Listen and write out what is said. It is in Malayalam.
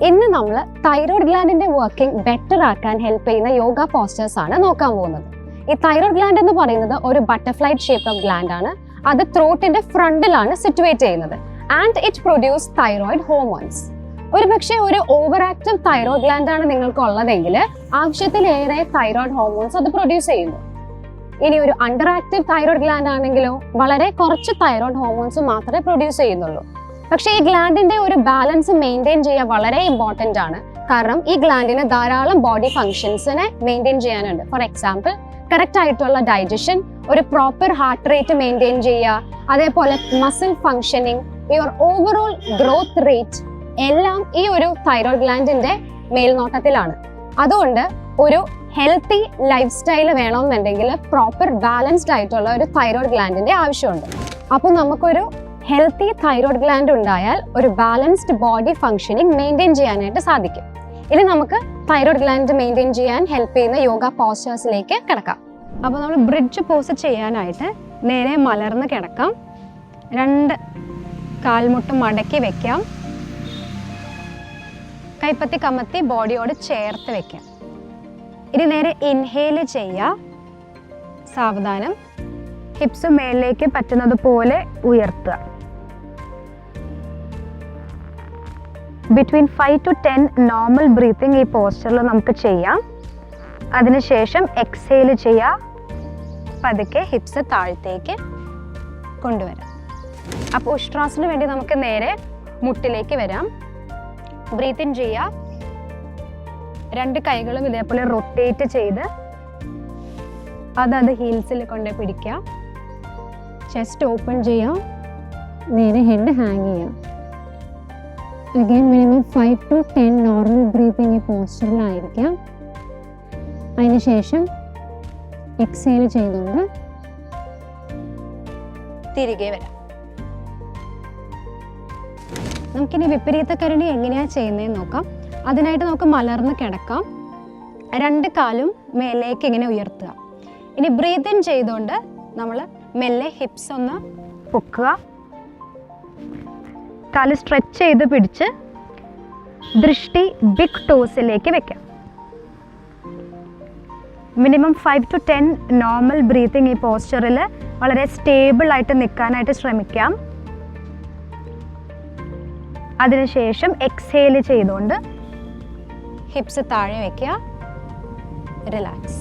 ഇന്ന് നമ്മൾ തൈറോയ്ഡ് ഗ്ലാൻഡിന്റെ വർക്കിംഗ് ബെറ്റർ ആക്കാൻ ഹെൽപ്പ് ചെയ്യുന്ന യോഗ പോസ്റ്റേഴ്സ് ആണ് നോക്കാൻ പോകുന്നത്. ഈ തൈറോയ്ഡ് ഗ്ലാൻഡ് എന്ന് പറയുന്നത് ഒരു ബട്ടർഫ്ലൈ ഷേപ്പ് ഓഫ് ഗ്ലാൻഡ് ആണ്. അത് ത്രോട്ടിന്റെ ഫ്രണ്ടിലാണ് സിറ്റുവേറ്റ് ചെയ്യുന്നത്. And it produce thyroid hormones. ഒരുപക്ഷെ ഒരു ഓവർ ആക്റ്റീവ് തൈറോയ്ഡ് ഗ്ലാൻഡ് ആണ് നിങ്ങൾക്ക് ഉള്ളതെങ്കിൽ ആവശ്യത്തിലേറെ തൈറോയ്ഡ് ഹോർമോൺസ് അത് പ്രൊഡ്യൂസ് ചെയ്യുന്നു. ഇനി ഒരു അണ്ടർ ആക്റ്റീവ് തൈറോയ്ഡ് ഗ്ലാൻഡ് ആണെങ്കിലോ വളരെ കുറച്ച് തൈറോയ്ഡ് ഹോർമോൺസ് മാത്രമേ പ്രൊഡ്യൂസ് ചെയ്യുന്നുള്ളൂ. പക്ഷേ ഈ ഗ്ലാൻഡിന്റെ ഒരു ബാലൻസ് മെയിൻറ്റെയിൻ ചെയ്യാൻ വളരെ ഇമ്പോർട്ടൻ്റ് ആണ്. കാരണം ഈ ഗ്ലാൻഡിന് ധാരാളം ബോഡി ഫങ്ഷൻസിനെ മെയിൻറ്റെയിൻ ചെയ്യാനുണ്ട്. ഫോർ എക്സാമ്പിൾ, കറക്റ്റ് ആയിട്ടുള്ള ഡൈജഷൻ, ഒരു പ്രോപ്പർ ഹാർട്ട് റേറ്റ് മെയിൻറ്റെയിൻ ചെയ്യുക, അതേപോലെ muscle functioning, your overall growth rate എല്ലാം ഈ ഒരു തൈറോയ്ഡ് ഗ്ലാൻഡിന്റെ മേൽനോട്ടത്തിലാണ്. അതുകൊണ്ട് ഒരു ഹെൽത്തി ലൈഫ് സ്റ്റൈൽ വേണമെന്നുണ്ടെങ്കിൽ പ്രോപ്പർ ബാലൻസ്ഡ് ആയിട്ടുള്ള ഒരു തൈറോയ്ഡ് ഗ്ലാൻഡിന്റെ ആവശ്യമുണ്ട്. അപ്പോൾ നമുക്കൊരു ഹെൽത്തി തൈറോയ്ഡ് ഗ്ലാൻഡ് ഉണ്ടായാൽ ഒരു ബാലൻസ്ഡ് ബോഡി ഫങ്ഷനിങ് മെയിൻറ്റെയിൻ ചെയ്യാനായിട്ട് സാധിക്കും. ഇനി നമുക്ക് തൈറോയ്ഡ് ഗ്ലാൻഡ് മെയിൻറ്റെയിൻ ചെയ്യാൻ ഹെൽപ്പ് ചെയ്യുന്ന യോഗ പോസ്റ്റേഴ്സിലേക്ക് കിടക്കാം. അപ്പോൾ നമ്മൾ ബ്രിഡ്ജ് പോസ് ചെയ്യാനായിട്ട് നേരെ മലർന്ന് കിടക്കാം. 2 കാൽമുട്ട് മടക്കി വെക്കാം. കൈപ്പത്തി കമത്തി ബോഡിയോട് ചേർത്ത് വെക്കാം. ഇനി നേരെ ഇൻഹേൽ ചെയ്യുക. സാവധാനം ഹിപ്സ് മേളിലേക്ക് പറ്റുന്നത് പോലെ ഉയർത്തുക. ബിറ്റ്വീൻ 5 to 10 നോർമൽ ബ്രീത്തിങ് ഈ പോസ്റ്ററിൽ നമുക്ക് ചെയ്യാം. അതിനുശേഷം എക്സേൽ ചെയ്യുക. പതുക്കെ ഹിപ്സ് താഴത്തേക്ക് കൊണ്ടുവരാം. അപ്പോൾ ഉഷ്ട്രാസിന് വേണ്ടി നമുക്ക് നേരെ മുട്ടിലേക്ക് വരാം. ബ്രീത്ത് ഇൻ ചെയ്യുക. 2 കൈകളും ഇതേപോലെ റൊട്ടേറ്റ് ചെയ്ത് അത് ഹീൽസിൽ കൊണ്ട് പിടിക്കുക. ചെസ്റ്റ് ഓപ്പൺ ചെയ്യുക. നേരെ ഹെഡ് ഹാങ് ചെയ്യുക. Again minimum 5 to 10 normal breathing ഈ പോസ്റ്ററിലായിരിക്കാം. അതിനുശേഷം എക്സേൽ ചെയ്തുകൊണ്ട് തിരികെ വരാം. നമുക്കിനി വിപരീത കരണി എങ്ങനെയാണ് ചെയ്യുന്നതെന്ന് നോക്കാം. അതിനായിട്ട് നമുക്ക് മലർന്ന് കിടക്കാം. 2 കാലും മേലേക്ക് ഇങ്ങനെ ഉയർത്തുക. ഇനി ബ്രീത്ത് ഇൻ ചെയ്തുകൊണ്ട് നമ്മൾ മെല്ലെ ഹിപ്സ് ഒന്ന് പൊക്കുക. കാല് സ്ട്രെച്ച് ചെയ്ത് പിടിച്ച് ദൃഷ്ടി ബിഗ് ടോസിലേക്ക് വെക്കാം. മിനിമം 5 to 10 നോർമൽ ബ്രീത്തിങ് ഈ പോസ്റ്ററിൽ വളരെ സ്റ്റേബിൾ ആയിട്ട് നിൽക്കാനായിട്ട് ശ്രമിക്കാം. അതിനുശേഷം എക്സേൽ ചെയ്തുകൊണ്ട് ഹിപ്സ് താഴെ വയ്ക്കുക. റിലാക്സ്.